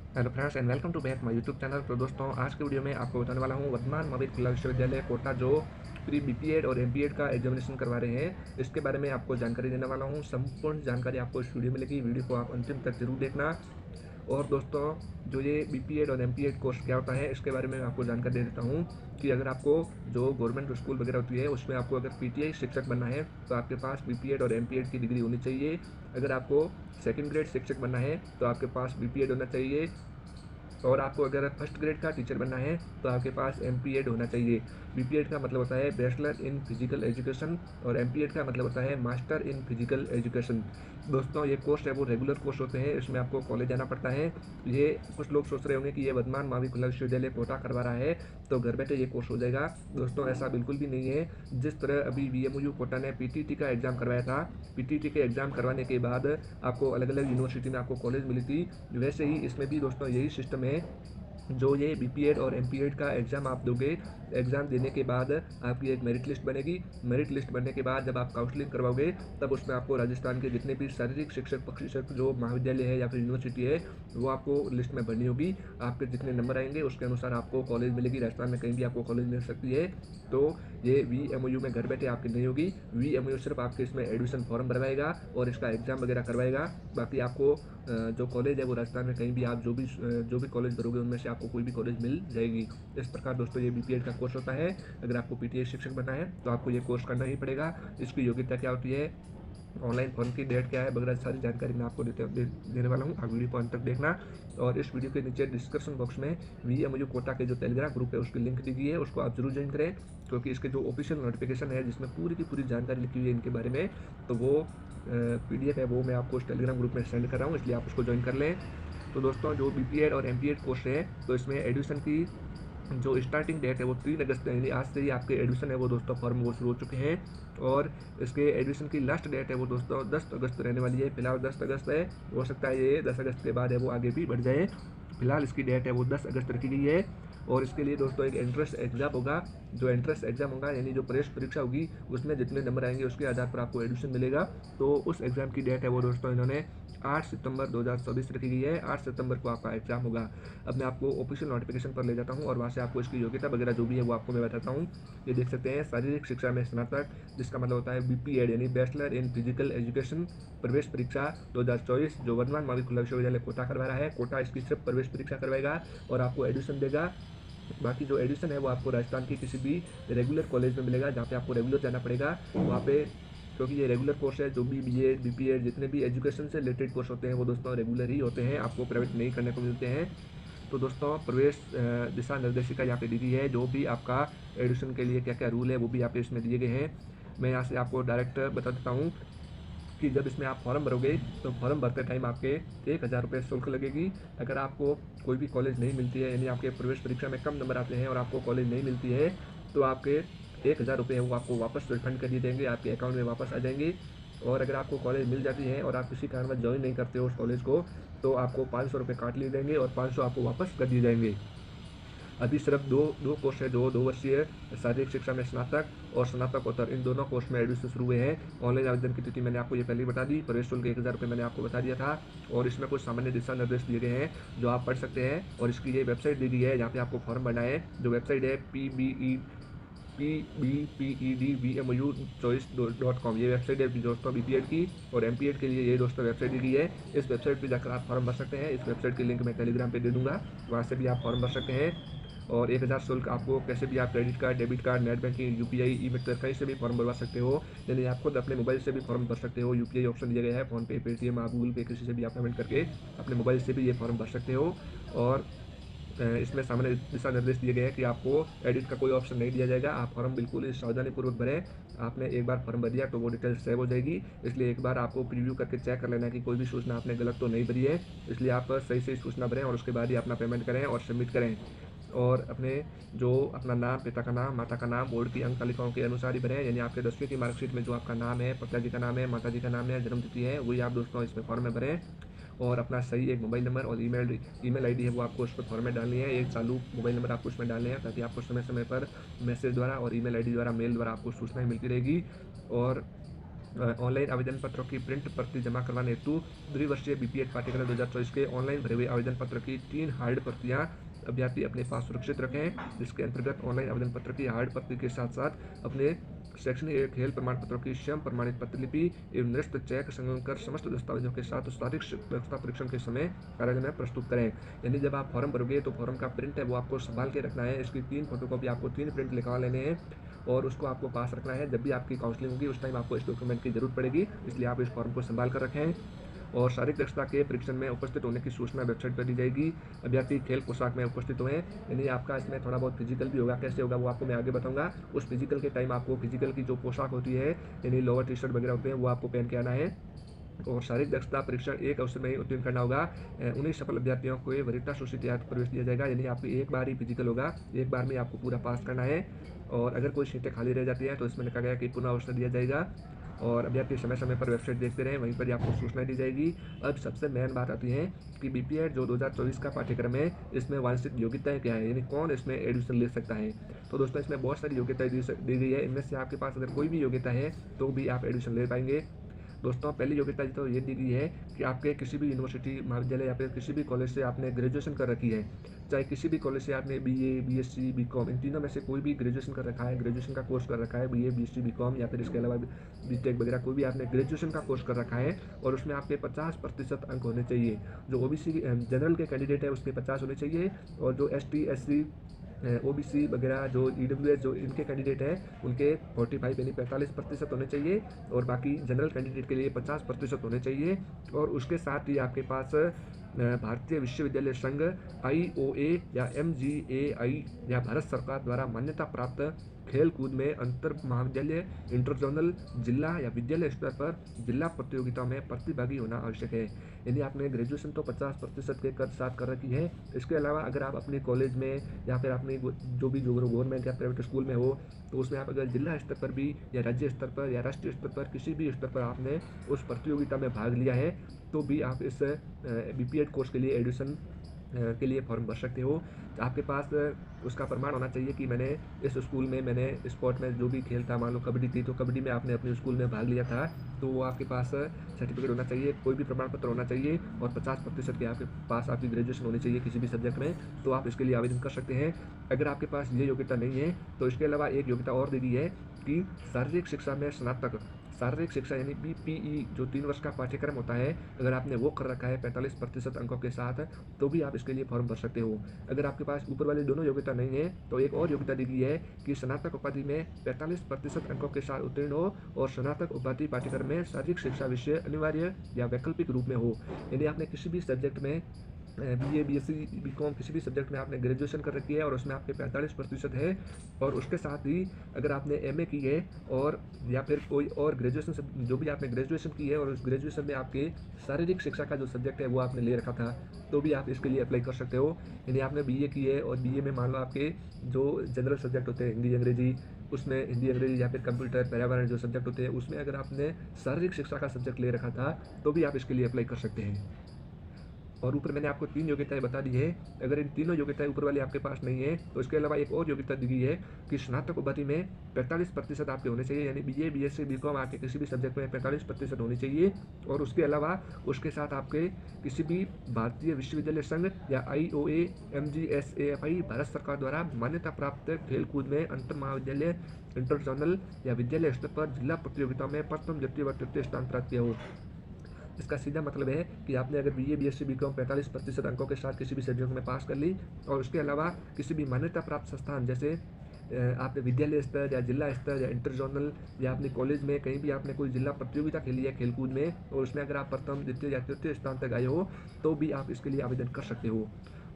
Hello friends and welcome to back my YouTube channel. तो दोस्तों आज के वीडियो में आपको बताने वाला हूँ वर्धमान महावीर खुला विश्वविद्यालय कोटा जो प्री बीपीएड और एमपीएड का एग्जामिनेशन करवा रहे हैं, इसके बारे में आपको जानकारी देने वाला हूँ। संपूर्ण जानकारी आपको इस वीडियो में मिलेगी, वीडियो को आप अंतिम तक जरूर देखना। और दोस्तों जो ये बीपीएड और एमपीएड कोर्स क्या होता है इसके बारे में आपको जानकारी दे देता हूँ कि अगर आपको जो गवर्नमेंट स्कूल वगैरह होती है उसमें आपको अगर पीटीआई शिक्षक बनना है तो आपके पास बीपीएड और एमपीएड की डिग्री होनी चाहिए। अगर आपको सेकंड ग्रेड शिक्षक बनना है तो आपके पास बीपीएड होना चाहिए। और आपको अगर फर्स्ट ग्रेड का टीचर बनना है तो आपके पास एमपीएड होना चाहिए। बीपीएड का मतलब होता है बैचलर इन फिजिकल एजुकेशन और एमपीएड का मतलब होता है मास्टर इन फिजिकल एजुकेशन। दोस्तों ये कोर्स है वो रेगुलर कोर्स होते हैं, इसमें आपको कॉलेज जाना पड़ता है। ये कुछ लोग सोच रहे होंगे कि ये वर्धमान महावीर खुला विश्वविद्यालय कोटा करवा रहा है तो घर बैठे ये कोर्स हो जाएगा। दोस्तों ऐसा बिल्कुल भी नहीं है। जिस तरह अभी वीएमयू कोटा ने पीटीटी का एग्ज़ाम करवाया था, पीटीटी के एग्ज़ाम करवाने के बाद आपको अलग अलग यूनिवर्सिटी में आपको कॉलेज मिली थी, वैसे ही इसमें भी दोस्तों यही सिस्टम है। जो ये बीपीएड और एमपीएड का एग्ज़ाम आप दोगे, एग्ज़ाम देने के बाद आपकी एक मेरिट लिस्ट बनेगी। मेरिट लिस्ट बनने के बाद जब आप काउंसलिंग करवाओगे तब उसमें आपको राजस्थान के जितने भी शारीरिक शिक्षक प्रशिक्षक जो महाविद्यालय है या फिर यूनिवर्सिटी है वो आपको लिस्ट में भरनी होगी। आपके जितने नंबर आएंगे उसके अनुसार आपको कॉलेज मिलेगी। राजस्थान में कहीं भी आपको कॉलेज मिल सकती है। तो ये वीएमयू में घर बैठे आपकी नहीं होगी। वीएमयू सिर्फ आपके इसमें एडमिशन फॉर्म भरवाएगा और इसका एग्ज़ाम वगैरह करवाएगा। बाकी आपको जो कॉलेज है वो राजस्थान में कहीं भी आप जो भी कॉलेज भरोगे उनमें से आपको कोई भी कॉलेज मिल जाएगी। इस प्रकार दोस्तों ये बीपीएड का कोर्स होता है। अगर आपको पीटीआई शिक्षक बनना है तो आपको ये कोर्स करना ही पड़ेगा। इसकी योग्यता क्या होती है, ऑनलाइन फॉर्म की डेट क्या है वगैरह सारी जानकारी मैं आपको देने वाला हूँ। आप वीडियो को अंत तक देखना। और इस वीडियो के नीचे डिस्क्रिप्शन बॉक्स में वीएमयू कोटा के जो टेलीग्राम ग्रुप है उसकी लिंक दी गई है, उसको आप जरूर ज्वाइन करें क्योंकि इसके जो ऑफिशियल नोटिफिकेशन है जिसमें पूरी की पूरी जानकारी लिखी हुई है इनके बारे में, तो वो पीडीएफ है वो मैं आपको उस टेलीग्राम ग्रुप में सेंड कर रहा हूँ, इसलिए आप उसको ज्वाइन कर लें। तो दोस्तों जो बीपीएड और एमपीएड कोर्स है तो इसमें एडमिशन की जो स्टार्टिंग डेट है वो 3 अगस्त है, यानी आज से ही आपके एडमिशन है वो दोस्तों फॉर्म वो शुरू हो चुके हैं। और इसके एडमिशन की लास्ट डेट है वो दोस्तों 10 अगस्त रहने वाली है। फिलहाल 10 अगस्त है, हो सकता है ये 10 अगस्त के बाद है वो आगे भी बढ़ जाए। फिलहाल इसकी डेट है वो 10 अगस्त रखी गई है। और इसके लिए दोस्तों एक एंट्रेंस एग्जाम होगा। जो एंट्रेंस एग्जाम होगा यानी जो प्रवेश परीक्षा होगी उसमें जितने नंबर आएंगे उसके आधार पर आपको एडमिशन मिलेगा। तो उस एग्ज़ाम की डेट है वो दोस्तों इन्होंने 8 सितंबर 2024 रखी गई है। 8 सितंबर को आपका एग्जाम होगा। अब मैं आपको ऑफिशियल नोटिफिकेशन पर ले जाता हूँ और वहाँ से आपको इसकी योग्यता वगैरह जो भी है वो आपको मैं बताता हूँ। ये देख सकते हैं शारीरिक शिक्षा में स्नातक, जिसका मतलब होता है बीपीएड यानी बैचलर इन फिजिकल एजुकेशन। प्रवेश परीक्षा 2024 जो वर्धमान महावीर खुला विश्वविद्यालय कोटा करवा रहा है। कोटा इसकी सिर्फ प्रवेश परीक्षा करवाएगा और आपको एडमिशन देगा। बाकी जो एडमिशन है वो आपको राजस्थान के किसी भी रेगुलर कॉलेज में मिलेगा जहाँ पे आपको रेगुलर जाना पड़ेगा वहाँ पे, क्योंकि ये रेगुलर कोर्स है। जो भी बीएड बीपीएड जितने भी एजुकेशन से रिलेटेड कोर्स होते हैं वो दोस्तों रेगुलर ही होते हैं, आपको प्राइवेट नहीं करने को मिलते हैं। तो दोस्तों प्रवेश दिशा निर्देशिका यहाँ पे दी गई है, जो भी आपका एडमिशन के लिए क्या क्या रूल है वो भी यहाँ पे इसमें दिए गए हैं। मैं यहाँ से आपको डायरेक्ट बता देता हूँ कि जब इसमें आप फॉर्म भरोगे तो फॉर्म भरते टाइम आपके 1000 रुपये शुल्क लगेगी। अगर आपको कोई भी कॉलेज नहीं मिलती है यानी आपके प्रवेश परीक्षा में कम नंबर आते हैं और आपको कॉलेज नहीं मिलती है तो आपके 1000 रुपये वो आपको वापस रिफंड कर दिए जाएंगे, आपके अकाउंट में वापस आ जाएंगे। और अगर आपको कॉलेज मिल जाती है और आप किसी कारणवश ज्वाइन नहीं करते हो उस कॉलेज को तो आपको 500 रुपये काट लिए जाएंगे और 500 आपको वापस कर दिए जाएंगे। अभी सिर्फ दो दो कोर्स है, जो 2 वर्षीय शारीरिक शिक्षा में स्नातक और स्नातकोत्तर, इन दोनों कोर्स में एडमिशन शुरू हुए हैं। ऑनलाइन आवेदन की तिथि मैंने आपको ये पहले ही बता दी। प्रवेश शुल्क 1000 रुपये मैंने आपको बता दिया था। और इसमें कुछ सामान्य दिशा निर्देश दिए गए हैं जो आप पढ़ सकते हैं। और इसकी ये वेबसाइट दी गई है जहाँ पे आपको फॉर्म भरना है। जो वेबसाइट है PBPEDVMU24.com, ये वेबसाइट है दोस्तों बीपीएड की। और एमपीएड के लिए ये दोस्तों वेबसाइट दी गई है। इस वेबसाइट पे जाकर आप फॉर्म भर सकते हैं। इस वेबसाइट की लिंक मैं टेलीग्राम पे दे दूंगा, वहाँ से भी आप फॉर्म भर सकते हैं। और 1000 शुल्क आपको कैसे भी आप credit card, debit card, net banking, UPI, e Mitra कहीं से भी फॉर्म भरवा सकते हो। यानी आप खुद अपने मोबाइल से भी फॉर्म भर सकते हो। यूपीआई ऑप्शन दिया गया है, फोन पे, पेटीएम, आप गूगल पे किसी से भी आप पेमेंट करके अपने मोबाइल से भी ये फॉर्म भर सकते हो। और इसमें सामान्य दिशा निर्देश दिए गए हैं कि आपको एडिट का कोई ऑप्शन नहीं दिया जाएगा। आप फॉर्म बिल्कुल सावधानीपूर्वक भरें। आपने एक बार फॉर्म भर दिया तो वो डिटेल्स सेव हो जाएगी, इसलिए एक बार आपको प्रीव्यू करके चेक कर लेना कि कोई भी सूचना आपने गलत तो नहीं भरी है। इसलिए आप सही सही सूचना भरें और उसके बाद ही अपना पेमेंट करें और सबमिट करें। और अपने जो अपना नाम, पिता का नाम, माता का नाम बोर्ड की अंक तालिकाओं के अनुसार ही भरें। यानी आपके 10वीं की मार्कशीट में जो आपका नाम है, पिताजी का नाम है, माताजी का नाम है, जन्म तिथि है, वही आप दोस्तों इसमें फॉर्म में भरें। और अपना सही एक मोबाइल नंबर और ईमेल आईडी है वो आपको उस पर फॉर्म में डालनी है। एक चालू मोबाइल नंबर आपको उसमें डालने हैं ताकि आपको समय समय पर मैसेज द्वारा और ईमेल आईडी द्वारा, मेल द्वारा आपको सूचनाएं मिलती रहेगी। और ऑनलाइन आवेदन पत्रों की प्रिंट प्रति जमा करवाने हेतु द्विवर्षीय बीपीएड पाठ्यक्रम 2024 के ऑनलाइन भरे हुए आवेदन पत्र की 3 हार्ड प्रतियां अभ्यर्थी अपने पास सुरक्षित रखें, जिसके अंतर्गत ऑनलाइन आवेदन पत्र की हार्ड प्रति के साथ साथ अपने शैक्षणिक एवं खेल प्रमाण पत्रों की स्वयं प्रमाणित प्रतिलिपि एवं निरस्त चेक संलग्न कर समस्त दस्तावेजों के साथ शारीरिक दक्षता परीक्षण के समय कार्यालय में प्रस्तुत करें। यानी जब आप फॉर्म भरोगे तो फॉर्म का प्रिंट है वो आपको संभाल के रखना है। इसकी 3 फोटोकॉपी आपको 3 प्रिंट लिखवा लेने हैं और उसको आपको पास रखना है। जब भी आपकी काउंसलिंग होगी उस टाइम आपको इस डॉक्यूमेंट की जरूरत पड़ेगी, इसलिए आप इस फॉर्म को संभाल कर रखें। और शारीरिक दक्षता के परीक्षण में उपस्थित होने की सूचना वेबसाइट पर दी जाएगी। अभ्यर्थी खेल पोशाक में उपस्थित हुए, यानी आपका इसमें थोड़ा बहुत फिजिकल भी होगा। कैसे होगा वो आपको मैं आगे बताऊंगा। उस फिजिकल के टाइम आपको फिजिकल की जो पोशाक होती है, यानी लोअर टी शर्ट वगैरह होते हैं, वो आपको पहन के आना है। और शारीरिक दक्षता परीक्षण एक अवसर में ही उत्तीर्ण करना होगा। 19 सफल अभ्यर्थियों को वरीयता सूची तैयार प्रवेश दिया जाएगा, यानी आपको एक बार ही फिजिकल होगा, एक बार में आपको पूरा पास करना है। और अगर कोई सीटें खाली रह जाती हैं तो इसमें लिखा गया कि पुनः अवसर दिया जाएगा। और अभ्यर्थी समय समय पर वेबसाइट देखते रहें, वहीं पर आपको सूचनाएं दी जाएगी। अब सबसे मेन बात आती है कि बीपीएड जो 2024 का पाठ्यक्रम है, इसमें वांछित योग्यताएं क्या है, यानी कौन इसमें एडमिशन ले सकता है। तो दोस्तों इसमें बहुत सारी योग्यताएं दी गई है। इनमें से आपके पास अगर कोई भी योग्यता है तो भी आप एडमिशन ले पाएंगे। दोस्तों पहली योग्यता तो ये दी गई है कि आपके किसी भी यूनिवर्सिटी, महाविद्यालय या फिर किसी भी कॉलेज से आपने ग्रेजुएशन कर रखी है। चाहे किसी भी कॉलेज से आपने बीए, बीएससी, बीकॉम, इन तीनों में से कोई भी ग्रेजुएशन कर रखा है, ग्रेजुएशन का कोर्स कर रखा है, बीए, बीएससी, बीकॉम या फिर इसके अलावा बीटेक वगैरह कोई भी आपने ग्रेजुएशन का कोर्स कर रखा है और उसमें आपके 50% अंक होने चाहिए। जो ओबीसी जनरल के कैंडिडेट है उसके 50 होने चाहिए, और जो एसटी, एससी, ओबीसी वगैरह जो ईडब्ल्यूएस जो इनके कैंडिडेट हैं उनके 45 यानी 45% होने चाहिए, और बाकी जनरल कैंडिडेट के लिए 50% होने चाहिए। और उसके साथ ही आपके पास भारतीय विश्वविद्यालय संघ, IOA या MGAI या भारत सरकार द्वारा मान्यता प्राप्त खेल कूद में अंतर महाविद्यालय, इंटरजोनल, जिला या विद्यालय स्तर पर जिला प्रतियोगिताओं में प्रतिभागी होना आवश्यक है। यानी आपने ग्रेजुएशन तो 50% के साथ कर रखी है। इसके अलावा अगर आप अपने कॉलेज में या फिर अपने जो गवर्नमेंट या प्राइवेट स्कूल में हो तो उसमें आप अगर जिला स्तर पर भी या राज्य स्तर पर या राष्ट्रीय स्तर पर किसी भी स्तर पर आपने उस प्रतियोगिता में भाग लिया है तो भी आप इस बीपीएड कोर्स के लिए एडमिशन के लिए फॉर्म भर सकते हो। आपके पास उसका प्रमाण होना चाहिए कि मैंने इस स्कूल में मैंने स्पोर्ट में जो भी खेल था, मान लो कबड्डी थी तो कबड्डी में आपने अपने स्कूल में भाग लिया था, तो वो आपके पास सर्टिफिकेट होना चाहिए, कोई भी प्रमाण पत्र होना चाहिए, और 50% के आपके पास आपकी ग्रेजुएशन होनी चाहिए किसी भी सब्जेक्ट में, तो आप इसके लिए आवेदन कर सकते हैं। अगर आपके पास ये योग्यता नहीं है तो इसके अलावा एक योग्यता और दी गई है कि शारीरिक शिक्षा में स्नातक, शारीरिक शिक्षा यानी BPE जो 3 वर्ष का पाठ्यक्रम होता है, अगर आपने वो कर रखा है 45% अंकों के साथ तो भी आप इसके लिए फॉर्म भर सकते हो। अगर आपके पास ऊपर वाली दोनों योग्यता नहीं है तो एक और योग्यता दी गई है कि स्नातक उपाधि में 45% अंकों के साथ उत्तीर्ण हो और स्नातक उपाधि पाठ्यक्रम में शारीरिक शिक्षा विषय अनिवार्य या वैकल्पिक रूप में हो। यदि आपने किसी भी सब्जेक्ट में BA, BSc, बीकॉम किसी भी सब्जेक्ट में आपने ग्रेजुएशन कर रखी है और उसमें आपके 45% है, और उसके साथ ही अगर आपने MA की है और या फिर कोई और ग्रेजुएशन जो भी आपने ग्रेजुएशन की है और उस ग्रेजुएशन में आपके शारीरिक शिक्षा का जो सब्जेक्ट है वो आपने ले रखा था तो भी आप इसके लिए अप्लाई कर सकते हो। यानी आपने BA की है और BA में मान लो आपके जो जनरल सब्जेक्ट होते हैं हिंदी अंग्रेजी, उसमें हिंदी अंग्रेजी या फिर कंप्यूटर, पर्यावरण जो सब्जेक्ट होते हैं उसमें अगर आपने शारीरिक शिक्षा का सब्जेक्ट ले रखा था तो भी आप इसके लिए अप्लाई कर सकते हैं। और ऊपर मैंने आपको 3 योग्यताएं बता दी है। अगर इन तीनों योग्यताएं ऊपर वाली आपके पास नहीं है तो इसके अलावा एक और योग्यता दी गई है कि स्नातक उपाधि में 45% आपके होने चाहिए, यानी BA, BSc, बीकॉम आपके किसी भी सब्जेक्ट में 45% होनी चाहिए, और उसके अलावा उसके साथ आपके किसी भी भारतीय विश्वविद्यालय संघ या IOA, MGSAFI भारत सरकार द्वारा मान्यता प्राप्त खेल कूद में अंतर महाविद्यालय, इंटरजोनल या विद्यालय स्तर पर जिला प्रतियोगिताओं में प्रथम, द्वितीय व तृतीय स्थान प्राप्त किया हो। इसका सीधा मतलब है कि आपने अगर BA, BSc, बीकॉम 45% अंकों के साथ किसी भी सब्जेक्ट में पास कर ली और उसके अलावा किसी भी मान्यता प्राप्त संस्थान जैसे आपने विद्यालय स्तर या जिला स्तर या इंटरजोनल या अपने कॉलेज में कहीं भी आपने कोई जिला प्रतियोगिता खेली है खेलकूद में और उसमें अगर आप प्रथम, द्वितीय या तृतीय स्थान तक आए हो तो भी आप इसके लिए आवेदन कर सकते हो।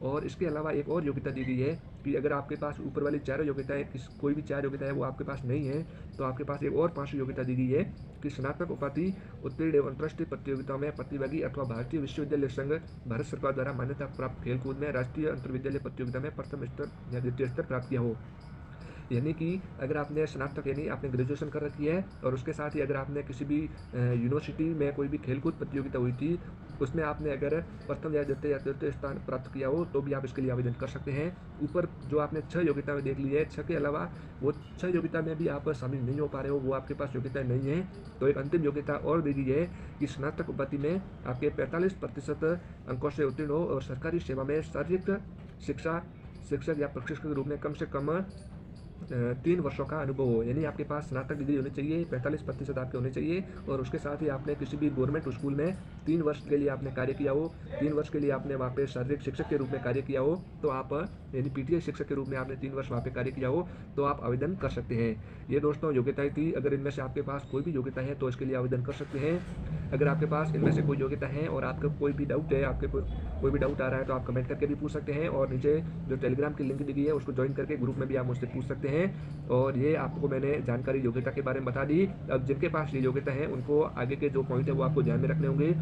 और इसके अलावा एक और योग्यता दी गई है कि अगर आपके पास ऊपर वाली 4 योग्यताएं कोई भी 4 योग्यता है वो आपके पास नहीं है तो आपके पास एक और 5 योग्यता दी गई है कि स्नातक उपाधि उत्तीर्ण एवं अंतर्राष्ट्रीय प्रतियोगिताओं में प्रतिभागी अथवा भारतीय विश्वविद्यालय संघ भारत सरकार द्वारा मान्यता प्राप्त खेलकूद में राष्ट्रीय अंतरविद्यालय प्रतियोगिता में प्रथम स्तर या द्वितीय स्तर प्राप्त किया हो। यानी कि अगर आपने स्नातक यानी आपने ग्रेजुएशन कर रखी है और उसके साथ ही अगर आपने किसी भी यूनिवर्सिटी में कोई भी खेलकूद प्रतियोगिता हुई थी, उसमें आपने अगर प्रथम या द्वितीय स्थान प्राप्त किया हो तो भी आप इसके लिए आवेदन कर सकते हैं। ऊपर जो आपने 6 योग्यताएँ देख ली है, 6 के अलावा वो 6 योग्यता में भी आप शामिल नहीं हो पा रहे हो, वो आपके पास योग्यताएँ नहीं हैं, तो एक अंतिम योग्यता और दे दी है कि स्नातक उपाधि में आपके 45% अंकों से उत्तीर्ण हो और सरकारी सेवा में शारीरिक शिक्षा शिक्षक या प्रशिक्षक के रूप में कम से कम 3 वर्षों का अनुभव हो। यानी आपके पास स्नातक डिग्री होनी चाहिए, 45% आपके होने चाहिए और उसके साथ ही आपने किसी भी गवर्नमेंट स्कूल में 3 वर्ष के लिए आपने कार्य किया हो, 3 वर्ष के लिए आपने वहाँ पे शारीरिक शिक्षक के रूप में कार्य किया हो, तो आप यानी पीटीआई शिक्षक के रूप में आपने 3 वर्ष वहाँ पे कार्य किया हो, तो आप आवेदन कर सकते हैं। ये दोस्तों योग्यताएँ थी। अगर इनमें से आपके पास कोई भी योग्यता है तो इसके लिए आवेदन कर सकते हैं। अगर आपके पास इनमें से कोई योग्यता है और आपका कोई भी डाउट है, आपके कोई भी डाउट आ रहा है, तो आप कमेंट करके भी पूछ सकते हैं और नीचे जो टेलीग्राम की लिंक दी गई है उसको ज्वाइन करके ग्रुप में भी आप मुझसे पूछ सकते हैं। और ये आपको मैंने जानकारी योग्यता के बारे में बता दी। अब जिनके पास ये योग्यता है उनको आगे के जो पॉइंट है वो आपको ध्यान में रखने होंगे।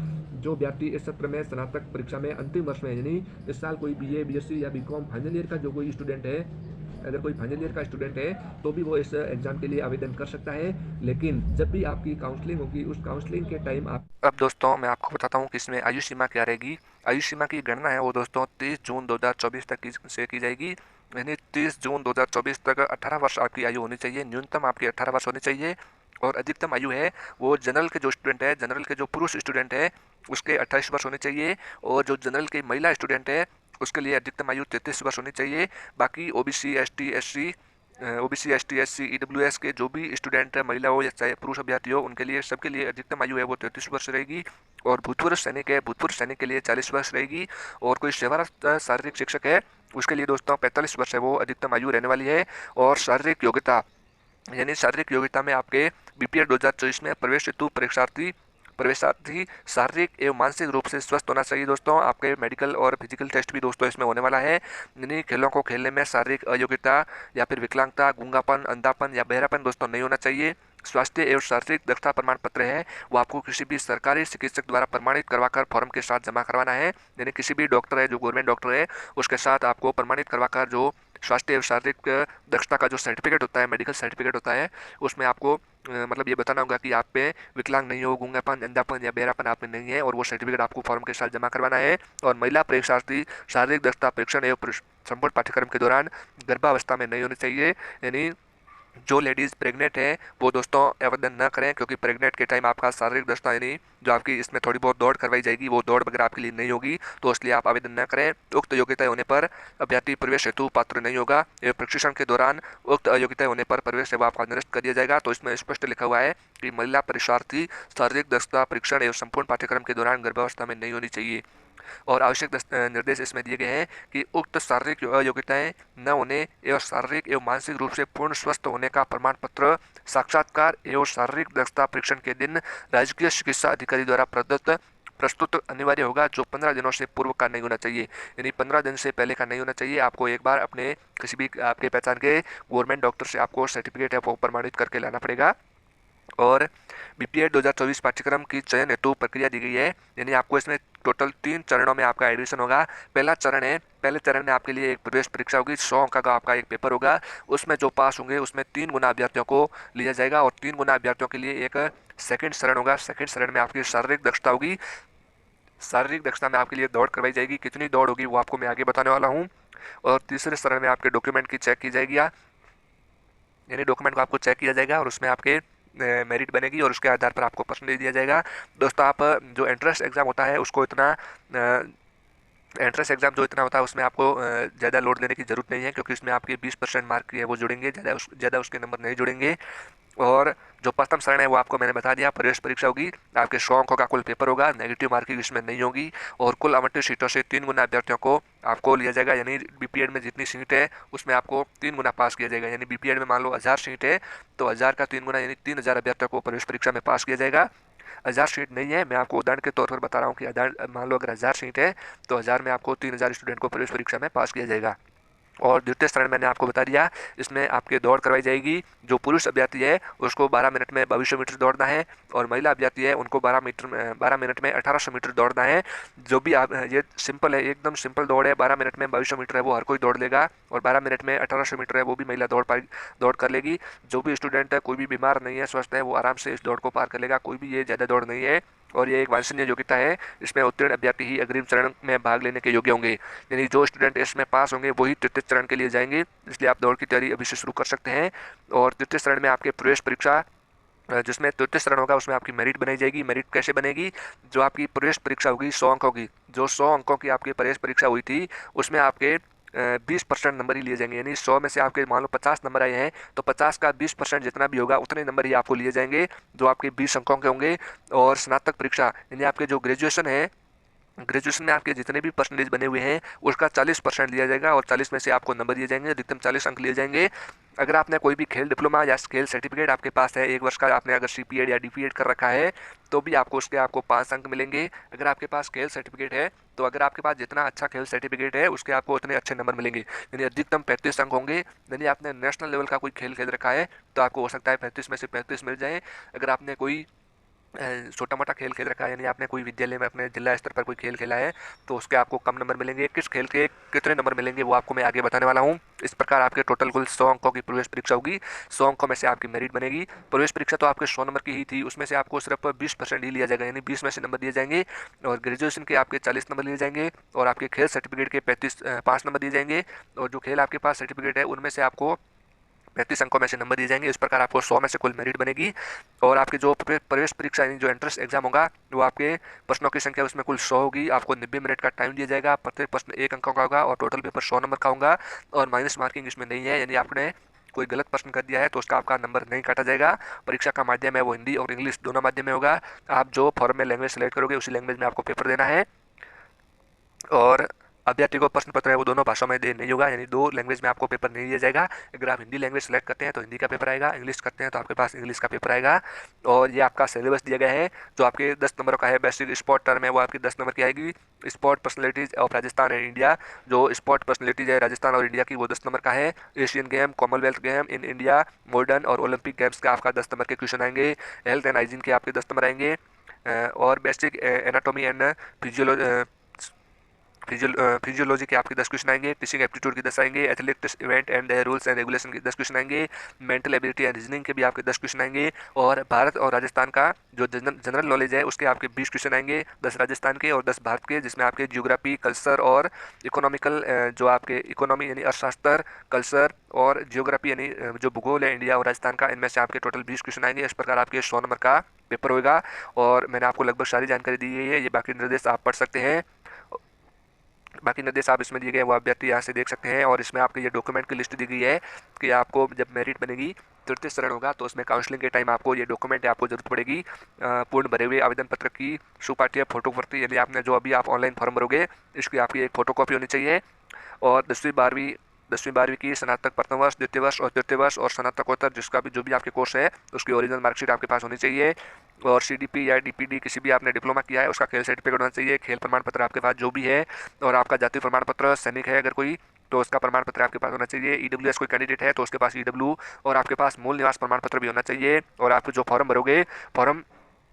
जो व्यक्ति इस सत्र में स्नातक परीक्षा में अंतिम वर्ष में है, यानी इस साल कोई बीए, बीएससी या बीकॉम फाइनल ईयर का जो कोई स्टूडेंट है, अगर कोई फाइनल ईयर का स्टूडेंट है तो भी वो इस एग्जाम के लिए आवेदन कर सकता है। लेकिन जब भी आपकी काउंसलिंग होगी उस काउंसलिंग के टाइम आप अब दोस्तों मैं आपको बताता हूँ कि इसमें आयु सीमा क्या रहेगी। आयु सीमा की गणना है वो दोस्तों 30 जून 2024 तक से की जाएगी। यानी 30 जून 2024 तक 18 वर्ष आपकी आयु होनी चाहिए, न्यूनतम आपकी 18 वर्ष होनी चाहिए। और अधिकतम आयु है वो जनरल के जो स्टूडेंट है, जनरल के जो पुरुष स्टूडेंट है उसके 28 वर्ष होने चाहिए। और जो जनरल की महिला स्टूडेंट है उसके लिए अधिकतम आयु 33 वर्ष होनी चाहिए। बाकी OBC S T S C EWS के जो भी स्टूडेंट है, महिला हो या चाहे पुरुष अभ्यर्थी हो, उनके लिए सबके लिए अधिकतम आयु है वो 33 वर्ष रहेगी। और भूतपूर्व सैनिक के लिए 40 वर्ष रहेगी। और कोई सेवारत शारीरिक शिक्षक है उसके लिए दोस्तों 45 वर्ष है वो अधिकतम आयु रहने वाली है। और शारीरिक योग्यता यानी शारीरिक योग्यता में आपके बीपीएड 2024 में प्रवेश हेतु प्रवेशार्थी शारीरिक एवं मानसिक रूप से स्वस्थ होना चाहिए दोस्तों। आपके मेडिकल और फिजिकल टेस्ट भी दोस्तों इसमें होने वाला है। यानी खेलों को खेलने में शारीरिक अयोग्यता या फिर विकलांगता, गूंगापन, अंधापन या बहरापन दोस्तों नहीं होना चाहिए। स्वास्थ्य एवं शारीरिक दक्षता प्रमाण पत्र है वो आपको किसी भी सरकारी चिकित्सक द्वारा प्रमाणित करवाकर फॉर्म के साथ जमा करवाना है। यानी किसी भी डॉक्टर है जो गवर्नमेंट डॉक्टर है उसके साथ आपको प्रमाणित करवाकर जो स्वास्थ्य एवं शारीरिक दक्षता का जो सर्टिफिकेट होता है, मेडिकल सर्टिफिकेट होता है, उसमें आपको मतलब ये बताना होगा कि आप पे विकलांग नहीं हो, गूंगापन, अंधापन या बहरापन आप में नहीं है, और वो सर्टिफिकेट आपको फॉर्म के साथ जमा करवाना है। और महिला परीक्षार्थी शारीरिक दक्षता परीक्षण एवं संपूर्ण पाठ्यक्रम के दौरान गर्भावस्था में नहीं होनी चाहिए। यानी जो लेडीज़ प्रेग्नेंट है वो दोस्तों आवेदन न करें, क्योंकि प्रेग्नेंट के टाइम आपका शारीरिक दक्षता यानी जो आपकी इसमें थोड़ी बहुत दौड़ करवाई जाएगी वो दौड़ वगैरह आपके लिए नहीं होगी, तो इसलिए आप आवेदन न करें। उक्त योग्यता होने पर अभ्यर्थी प्रवेश हेतु पात्र नहीं होगा एवं प्रशिक्षण के दौरान उक्त अयोग्यता होने पर प्रवेश सेवा आपका निरस्त कर दिया जाएगा। तो इसमें स्पष्ट लिखा हुआ है कि महिला परीक्षार्थी शारीरिक दक्षता परीक्षण एवं संपूर्ण पाठ्यक्रम के दौरान गर्भावस्था में नहीं होनी चाहिए। और आवश्यक निर्देश इसमें दिए गए हैं कि उक्त शारीरिक योग्यताएं न होने एवं शारीरिक एवं मानसिक रूप से पूर्ण स्वस्थ होने का प्रमाण पत्र साक्षात्कार एवं शारीरिक दक्षता परीक्षण के दिन राजकीय चिकित्सा अधिकारी द्वारा प्रस्तुत अनिवार्य होगा, जो 15 दिनों से पूर्व का नहीं होना चाहिए। यानी 15 दिन से पहले का नहीं होना चाहिए। आपको एक बार अपने किसी भी आपके पहचान के गवर्नमेंट डॉक्टर से आपको सर्टिफिकेट है वो प्रमाणित करके लाना पड़ेगा। और बीपीएड 2024 पाठ्यक्रम की चयन हेतु प्रक्रिया दी गई है। यानी आपको इसमें टोटल 3 चरणों में आपका एडमिशन होगा। पहले चरण में आपके लिए एक प्रवेश परीक्षा होगी, 100 अंक का आपका एक पेपर होगा। उसमें जो पास होंगे उसमें 3 गुना अभ्यर्थियों को लिया जाएगा और 3 गुना अभ्यर्थियों के लिए एक सेकंड चरण होगा। सेकंड चरण में आपकी शारीरिक दक्षता होगी। शारीरिक दक्षता में आपके लिए दौड़ करवाई जाएगी, कितनी दौड़ होगी वो आपको मैं आगे बताने वाला हूँ। और तीसरे चरण में आपके डॉक्यूमेंट की चेक की जाएगी, यानी डॉक्यूमेंट को आपको चेक किया जाएगा और उसमें आपके मेरिट बनेगी और उसके आधार पर आपको परसेंटेज दिया जाएगा। दोस्तों आप जो एंट्रेंस एग्ज़ाम होता है उसको एंट्रेंस एग्जाम जो इतना होता है उसमें आपको ज़्यादा लोड लेने की ज़रूरत नहीं है, क्योंकि इसमें आपके 20% मार्क है वो जुड़ेंगे, ज़्यादा उसके नंबर नहीं जुड़ेंगे। और जो प्रथम चरण है वो आपको मैंने बता दिया, प्रवेश परीक्षा होगी। आपके 100 अंकों का कुल पेपर होगा, नेगेटिव मार्किंग इसमें नहीं होगी। और कुल आवंटित सीटों से 3 गुना अभ्यर्थियों को आपको लिया जाएगा। यानी बीपीएड में जितनी सीट है उसमें आपको 3 गुना पास किया जाएगा। यानी बीपीएड में मान लो 1000 सीट है तो 1000 का 3 गुना यानी 3000 अभ्यर्थियों को प्रवेश परीक्षा में पास किया जाएगा। 1000 सीट नहीं है, मैं आपको उदाहरण के तौर पर बता रहा हूँ कि मान लो अगर 1000 सीट है तो 1000 में आपको 3000 स्टूडेंट को प्रवेश परीक्षा में पास किया जाएगा। और द्वितीय चरण मैंने आपको बता दिया, इसमें आपके दौड़ करवाई जाएगी। जो पुरुष अभ्यर्थी है उसको 12 मिनट में 2200 मीटर दौड़ना है और महिला अभ्यर्थी है उनको 12 मिनट में 1800 मीटर दौड़ना है। जो भी आप ये सिंपल है, एकदम सिंपल दौड़ है, 12 मिनट में 2200 मीटर है वो हर कोई दौड़ लेगा। और 12 मिनट में 1800 मीटर है वो भी महिला दौड़ कर लेगी। जो भी स्टूडेंट है, कोई भी बीमार नहीं है, स्वस्थ है, वो आराम से इस दौड़ को पार कर लेगा। कोई भी ये ज़्यादा दौड़ नहीं है और ये एक वांछनीय योग्यता है। इसमें उत्तीर्ण अभ्यर्थी ही अग्रिम चरण में भाग लेने के योग्य होंगे, यानी जो स्टूडेंट इसमें पास होंगे वही तृतीय चरण के लिए जाएंगे। इसलिए आप दौड़ की तैयारी अभी से शुरू कर सकते हैं। और तृतीय चरण में आपके प्रवेश परीक्षा, जिसमें तृतीय चरण होगा, उसमें आपकी मेरिट बनाई जाएगी। मेरिट कैसे बनेगी? जो आपकी प्रवेश परीक्षा होगी 100 अंकों की, जो 100 अंकों की आपकी प्रवेश परीक्षा हुई थी, उसमें आपके 20% नंबर ही लिए जाएंगे। यानी 100 में से आपके मान लो 50 नंबर आए हैं, तो 50 का 20% जितना भी होगा उतने नंबर ही आपको लिए जाएंगे, जो आपके 20 अंकों के होंगे। और स्नातक परीक्षा, यानी आपके जो ग्रेजुएशन है, ग्रेजुएशन में आपके जितने भी परसेंटेज बने हुए हैं उसका 40% लिया जाएगा और 40 में से आपको नंबर दिए जाएंगे, अधिकतम 40 अंक लिए जाएंगे। अगर आपने कोई भी खेल डिप्लोमा या खेल सर्टिफिकेट आपके पास है, 1 वर्ष का आपने अगर सीपीएड या डीपीएड कर रखा है, तो भी आपको 5 अंक मिलेंगे। अगर आपके पास खेल सर्टिफिकेट है, तो अगर आपके पास जितना अच्छा खेल सर्टिफिकेट है उसके आपको उतने अच्छे नंबर मिलेंगे, यानी अधिकतम 35 अंक होंगे। यानी आपने नेशनल लेवल का कोई खेल खेल रखा है तो आपको हो सकता है 35 में से 35 मिल जाए। अगर आपने कोई छोटा मोटा खेल खेल रखा है, यानी आपने कोई विद्यालय में अपने जिला स्तर पर कोई खेल खेला है, तो उसके आपको कम नंबर मिलेंगे। किस खेल के कितने नंबर मिलेंगे वो आपको मैं आगे बताने वाला हूँ। इस प्रकार आपके टोटल कुल 100 अंकों की प्रवेश परीक्षा होगी। 100 अंकों में से आपकी मेरिट बनेगी। प्रवेश परीक्षा तो आपके 100 नंबर की ही थी, उसमें से आपको सिर्फ 20% ही लिया जाएगा, यानी 20 में से नंबर दिए जाएंगे। और ग्रेजुएशन के आपके 40 नंबर लिए जाएंगे और आपके खेल सर्टिफिकेट के 5 नंबर दिए जाएंगे। और जो खेल आपके पास सर्टिफिकेट है उनमें से आपको 35 अंकों में से नंबर दिए जाएंगे। इस प्रकार आपको 100 में से कुल मेरिट बनेगी। और आपकी जो प्रवेश परीक्षा यानी जो एंट्रेंस एग्जाम होगा, वो आपके प्रश्नों की संख्या उसमें कुल 100 होगी। आपको 90 मिनट का टाइम दिया जाएगा। प्रत्येक प्रश्न 1 अंक का होगा और टोटल पेपर 100 नंबर का होगा। और माइनस मार्किंग इसमें नहीं है, यानी आपने कोई गलत प्रश्न कर दिया है तो उसका आपका नंबर नहीं काटा जाएगा। परीक्षा का माध्यम है वो हिंदी और इंग्लिश दोनों माध्यम में होगा। आप जो फॉर्म में लैंग्वेज सेलेक्ट करोगे उसी लैंग्वेज में आपको पेपर देना है। और अभ्यर्थी को प्रश्न पत्र है वो दोनों भाषाओं में दे नहीं होगा, यानी 2 लैंग्वेज में आपको पेपर नहीं दिया जाएगा। अगर आप हिंदी लैंग्वेज सेलेक्ट करते हैं तो हिंदी का पेपर आएगा, इंग्लिश करते हैं तो आपके पास इंग्लिश का पेपर आएगा। और ये आपका सिलेबस दिया गया है जो आपके 10 नंबर का है। बेसिक स्पोर्ट टर्म है वो आपकी 10 नंबर की आएगी। Sport personalities of Rajasthan and India, जो स्पोर्ट पर्सनैलिटीज है राजस्थान और इंडिया की, वो 10 नंबर का है। Asian game, Commonwealth game in India, modern और ओलंपिक गेम्स का आपका 10 नंबर के क्वेश्चन आएंगे। हेल्थ एंड हाइजीन के आपके 10 नंबर आएंगे। और basic anatomy and physiology physiology के आपके 10 क्वेश्चन आएंगे। टीचिंग एप्टीट्यूड के 10 आएंगे। Athletics event and rules and regulation के 10 क्वेश्चन आएंगे। मेंटल एबिलिटी एंड रीजनिंग के भी आपके 10 क्वेश्चन आएंगे। और भारत और राजस्थान का जो जनरल नॉलेज है उसके आपके 20 क्वेश्चन आएंगे, 10 राजस्थान के और 10 भारत के, जिसमें आपके जियोग्राफी, कल्चर और इकोनॉमिकल, जो आपके इकोनॉमी यानी अर्थशास्त्र, कल्चर और जियोग्राफी यानी जो भूगोल है इंडिया और राजस्थान का, इनमें से आपके टोटल 20 क्वेश्चन आएंगे। इस प्रकार आपके 100 नंबर का पेपर होगा। और मैंने आपको लगभग सारी जानकारी दी है, ये बाकी निर्देश आप पढ़ सकते हैं। बाकी निर्देश आप इसमें दिए गए वो अभ्यर्थी यहाँ से देख सकते हैं। और इसमें आपके ये डॉक्यूमेंट की लिस्ट दी गई है कि आपको जब मेरिट बनेगी, तृतीय चरण होगा, तो उसमें काउंसलिंग के टाइम आपको ये डॉक्यूमेंट आपको जरूरत पड़ेगी। पूर्ण भरे हुए आवेदन पत्र की सुपाठ्य फोटोकॉपी, यदि आपने जो अभी आप ऑनलाइन फॉर्म भरोगे इसकी आपकी एक फोटोकॉपी होनी चाहिए। और 10वीं 12वीं की स्नातक प्रथम वर्ष, द्वितीय वर्ष और तृतीय वर्ष और स्नातकोत्तर जिसका भी जो भी आपके कोर्स है उसकी ओरिजिनल मार्कशीट आपके पास होनी चाहिए। और सीडीपी या डीपीडी किसी भी आपने डिप्लोमा किया है उसका खेल सर्टिफिकेट होना चाहिए। खेल प्रमाण पत्र आपके पास जो भी है। और आपका जाति प्रमाण पत्र, सैनिक है अगर कोई तो उसका प्रमाण पत्र आपके पास होना चाहिए। ईडब्ल्यूएस कोई कैंडिडेट है तो उसके पास ईडब्ल्यू और आपके पास मूल निवास प्रमाण पत्र भी होना चाहिए। और आप जो फॉर्म भरोगे, फॉर्म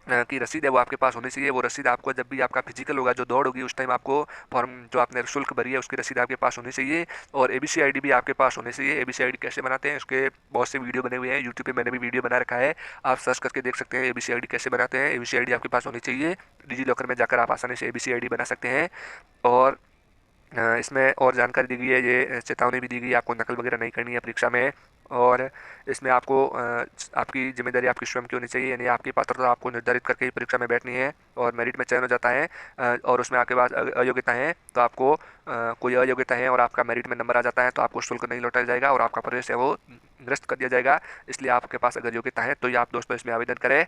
की रसीद है वो आपके पास होनी चाहिए। वो रसीद आपको जब भी आपका फिजिकल होगा, जो दौड़ होगी, उस टाइम आपको फॉर्म जो आपने शुल्क भरी है उसकी रसीद आपके पास होनी चाहिए। और एबीसी आईडी भी आपके पास होनी चाहिए। एबीसी आईडी कैसे बनाते हैं उसके बहुत से वीडियो बने हुए हैं, यूट्यूब पे मैंने भी वीडियो बना रखा है, आप सर्च करके देख सकते हैं एबीसी आईडी कैसे बनाते हैं। एबीसी आईडी आपके पास होनी चाहिए। डिजी लॉकर में जाकर आप आसानी से एबीसी आईडी बना सकते हैं। और इसमें और जानकारी दी गई है, ये चेतावनी भी दी गई है आपको नकल वगैरह नहीं करनी है परीक्षा में। और इसमें आपको आपकी जिम्मेदारी आपकी स्वयं की होनी चाहिए, यानी आपकी पात्रता आपको निर्धारित करके ही परीक्षा में बैठनी है। और मेरिट में चयन हो जाता है और उसमें आपके पास अयोग्यता है तो आपको कोई अयोग्यता है और आपका मेरिट में नंबर आ जाता है तो आपको शुल्क नहीं लौटाया जाएगा और आपका प्रवेश है वो निरस्त कर दिया जाएगा। इसलिए आपके पास अगर योग्यता है तो ये आप दोस्तों इसमें आवेदन करें।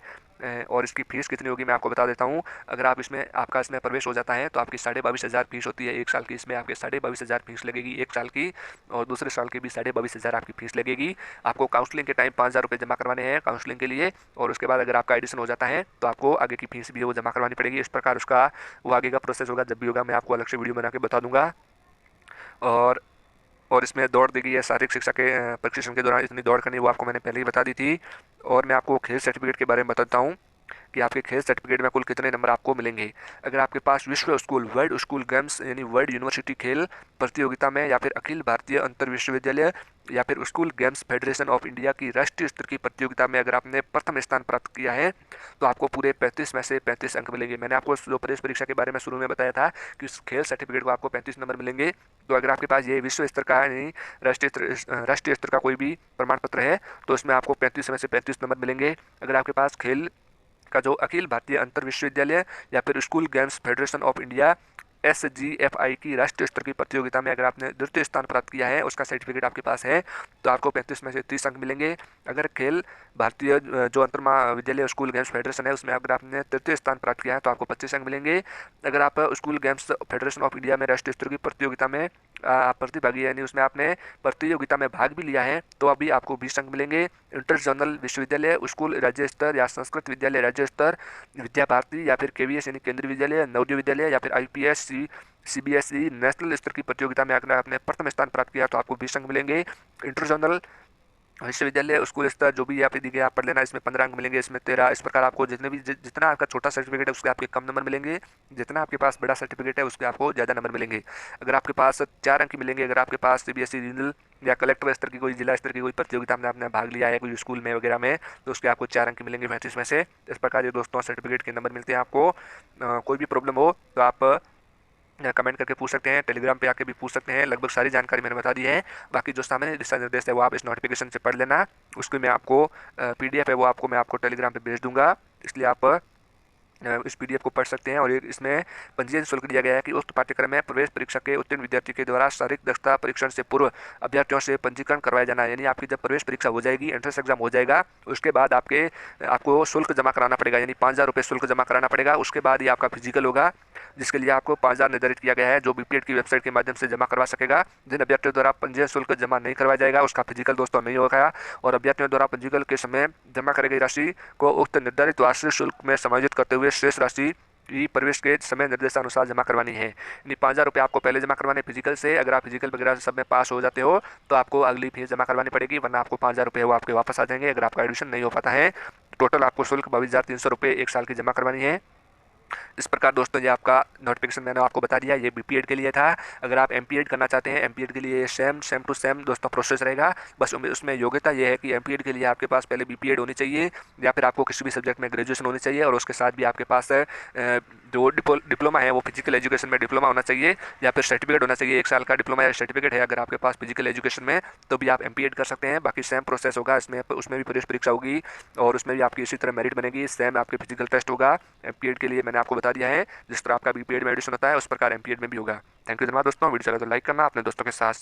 और इसकी फीस कितनी होगी मैं आपको बता देता हूँ। अगर आप इसमें आपका इसमें प्रवेश हो जाता है तो आपकी 22,500 फीस होती है 1 साल की। इसमें आपके 22,500 फीस लगेगी 1 साल की और दूसरे साल की भी 22,500 आपकी फीस लगेगी। आपको काउंसलिंग के टाइम 5,000 रुपये जमा करवाने हैं काउंसलिंग के लिए। और उसके बाद अगर आपका एडिशन हो जाता है तो आपको आगे की फीस भी वो जमा करवानी पड़ेगी। इस प्रकार उसका वो आगे का प्रोसेस होगा, जब भी होगा मैं आपको अलग से वीडियो बना के बता दूंगा। और और इसमें दौड़ दी गई है शारीरिक शिक्षा के प्रशिक्षण के दौरान इतनी दौड़ करनी वो आपको मैंने पहले ही बता दी थी। और मैं आपको खेल सर्टिफिकेट के बारे में बताता हूँ। कि आपके खेल सर्टिफिकेट में कुल कितने नंबर आपको मिलेंगे। अगर आपके पास विश्व स्कूल वर्ल्ड स्कूल गेम्स यानी वर्ल्ड यूनिवर्सिटी खेल प्रतियोगिता में या फिर अखिल भारतीय अंतर विश्वविद्यालय या फिर school games federation of India की राष्ट्रीय स्तर की प्रतियोगिता में अगर आपने प्रथम स्थान प्राप्त किया है तो आपको पूरे 35 में से 35 अंक मिलेंगे। मैंने आपको जो प्रवेश परीक्षा के बारे में शुरू में बताया था कि उस खेल सर्टिफिकेट को आपको 35 नंबर मिलेंगे। तो अगर आपके पास ये विश्व स्तर का यानी राष्ट्रीय स्तर का कोई भी प्रमाण पत्र है तो उसमें आपको 35 में से 35 नंबर मिलेंगे। अगर आपके पास खेल का जो अखिल भारतीय अंतर विश्वविद्यालय या फिर school games federation of India SGFI की राष्ट्रीय स्तर की प्रतियोगिता में अगर आपने द्वितीय स्थान प्राप्त किया है, उसका सर्टिफिकेट आपके पास है, तो आपको 35 में से 30 अंक मिलेंगे। अगर खेल भारतीय जो अंतर महाविद्यालय स्कूल गेम्स फेडरेशन है उसमें अगर आपने तृतीय स्थान प्राप्त किया है तो आपको 25 अंक मिलेंगे। अगर आप school games federation of India में राष्ट्रीय स्तर की प्रतियोगिता में आप प्रतिभागी यानी उसमें आपने प्रतियोगिता में भाग भी लिया है तो अभी आपको 20 अंक मिलेंगे। इंटर जोनल विश्वविद्यालय स्कूल राज्य स्तर या संस्कृत विद्यालय राज्य स्तर, विद्या भारती या फिर KVS यानी केंद्रीय विद्यालय, नवोदय विद्यालय या फिर IPS CBSE नेशनल स्तर की प्रतियोगिता में अगर आपने प्रथम स्थान प्राप्त किया तो आपको 20 अंक मिलेंगे। इंटर जोनल विश्वविद्यालय स्कूल स्तर जो भी आप दी गई आप पढ़ लेना, इसमें 15 अंक मिलेंगे, इसमें 13। इस प्रकार आपको जितना आपका छोटा सर्टिफिकेट है उसके आपके कम नंबर मिलेंगे, जितना आपके पास बड़ा सर्टिफिकेट है उसके आपको ज़्यादा नंबर मिलेंगे। अगर आपके पास 4 अंक मिलेंगे अगर आपके पास CBSE रीजनल या कलेक्टर स्तर की कोई जिला स्तर की कोई प्रतियोगिता में आपने भाग लिया है कोई स्कूल में वगैरह में तो उसके आपको 4 अंक मिलेंगे 35 में से। इस प्रकार ये दोस्तों सर्टिफिकेट के नंबर मिलते हैं आपको। कोई भी प्रॉब्लम हो तो आप कमेंट करके पूछ सकते हैं, टेलीग्राम पे आके भी पूछ सकते हैं। लगभग सारी जानकारी मैंने बता दी है। बाकी जो सामान्य दिशा निर्देश है वो आप इस नोटिफिकेशन से पढ़ लेना, उसको मैं आपको PDF है वो आपको मैं आपको टेलीग्राम पे भेज दूंगा, इसलिए आप इस PDF को पढ़ सकते हैं। और इसमें पंजीयन शुल्क दिया गया है कि उक्त पाठ्यक्रम में प्रवेश परीक्षा के उत्तीर्ण विद्यार्थी के द्वारा शारीरिक दक्षता परीक्षण से पूर्व अभ्यर्थियों से पंजीकरण करवाया जाना है। यानी आपकी जब प्रवेश परीक्षा हो जाएगी, एंट्रेंस एग्जाम हो जाएगा, उसके बाद आपको शुल्क जमा कराना पड़ेगा, यानी 5,000 रुपये शुल्क जमा कराना पड़ेगा। उसके बाद ही आपका फिजिकल होगा, जिसके लिए आपको 5,000 निर्धारित किया गया है, जो BPED की वेबसाइट के माध्यम से जमा करवा सकेगा। जिन अभ्यर्थियों द्वारा पंजीयन शुल्क जमा नहीं करवाया जाएगा उसका फिजिकल दोस्तों नहीं होगा, और अभ्यर्थियों द्वारा पंजीकरण के समय जमा कराई गई राशि को उक्त निर्धारित वार्षिक शुल्क में समायोजित करते हुए शेष राशि ई प्रवेश के समय निर्देशानुसार जमा करवानी है। यानी 5,000 रुपये आपको पहले जमा करवाने फिजिकल से। अगर आप फिजिकल वगैरह सब में पास हो जाते हो तो आपको अगली फीस जमा करवानी पड़ेगी, वरना आपको 5,000 रुपये वो आपके वापस आ जाएंगे अगर आपका एडमिशन नहीं हो पाता है। टोटल आपको शुल्क 22,300 रुपये 1 साल की जमा करवानी है। इस प्रकार दोस्तों ये आपका नोटिफिकेशन मैंने आपको बता दिया, ये BPED के लिए था। अगर आप MPED करना चाहते हैं, MPED के लिए सेम टू सेम दोस्तों प्रोसेस रहेगा। बस उसमें योग्यता ये है कि MPED के लिए आपके पास पहले BPED होनी चाहिए या फिर आपको किसी भी सब्जेक्ट में ग्रेजुएशन होनी चाहिए, और उसके साथ भी आपके पास जो डिप्लोमा है वो फिजिकल एजुकेशन में डिप्लोमा होना चाहिए या फिर सर्टिफिकेट होना चाहिए। 1 साल का डिप्लोमा या सर्टिफिकेट है अगर आपके पास फिजिकल एजुकेशन में, तो भी आप MPED कर सकते हैं। बाकी सेम प्रोसेस होगा, उसमें भी प्रवेश परीक्षा होगी और उसमें भी आपकी इसी तरह मेरिट बनेगी, सेम आपके फिजिकल टेस्ट होगा। MPED के लिए मैंने आपको बता दिया है, जिस तरह आपका BPED में एडमिशन होता है उस प्रकार MPED में भी होगा। थैंक यू धन्यवाद दोस्तों, वीडियो चला तो लाइक करना, अपने दोस्तों के साथ